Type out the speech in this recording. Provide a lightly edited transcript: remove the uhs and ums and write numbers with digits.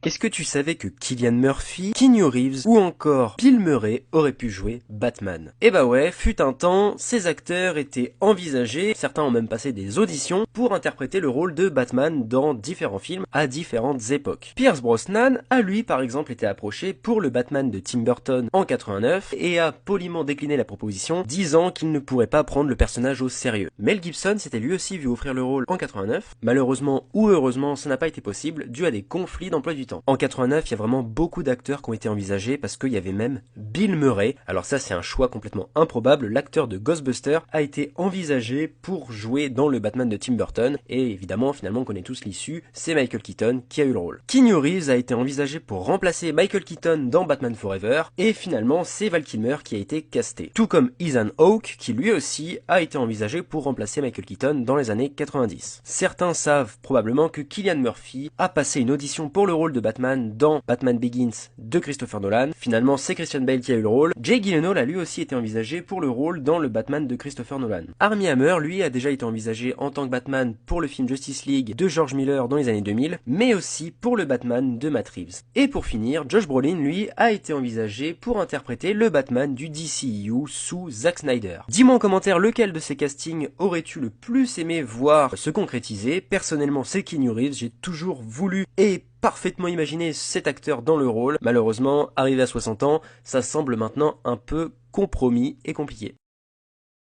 Est-ce que tu savais que Cillian Murphy, Keanu Reeves ou encore Bill Murray auraient pu jouer Batman? Eh bah ouais, fut un temps, ces acteurs étaient envisagés, certains ont même passé des auditions pour interpréter le rôle de Batman dans différents films à différentes époques. Pierce Brosnan a lui par exemple été approché pour le Batman de Tim Burton en 89 et a poliment décliné la proposition, disant qu'il ne pourrait pas prendre le personnage au sérieux. Mel Gibson s'était lui aussi vu offrir le rôle en 89, malheureusement ou heureusement ça n'a pas été possible dû à des conflits d'emploi du temps. En 89, il y a vraiment beaucoup d'acteurs qui ont été envisagés parce qu'il y avait même Bill Murray. Alors ça, c'est un choix complètement improbable. L'acteur de Ghostbusters a été envisagé pour jouer dans le Batman de Tim Burton. Et évidemment, finalement, on connaît tous l'issue. C'est Michael Keaton qui a eu le rôle. Keanu Reeves a été envisagé pour remplacer Michael Keaton dans Batman Forever. Et finalement, c'est Val Kilmer qui a été casté. Tout comme Ethan Hawke, qui lui aussi a été envisagé pour remplacer Michael Keaton dans les années 90. Certains savent probablement que Cillian Murphy a passé une audition pour le rôle de Batman dans Batman Begins de Christopher Nolan. Finalement, c'est Christian Bale qui a eu le rôle. Jake Gyllenhaal a lui aussi été envisagé pour le rôle dans le Batman de Christopher Nolan. Armie Hammer, lui, a déjà été envisagé en tant que Batman pour le film Justice League de George Miller dans les années 2000, mais aussi pour le Batman de Matt Reeves. Et pour finir, Josh Brolin, lui, a été envisagé pour interpréter le Batman du DCEU sous Zack Snyder. Dis-moi en commentaire lequel de ces castings aurais-tu le plus aimé voir se concrétiser. Personnellement, c'est Keanu Reeves, j'ai toujours voulu et parfaitement imaginé cet acteur dans le rôle. Malheureusement, arrivé à 60 ans, ça semble maintenant un peu compromis et compliqué.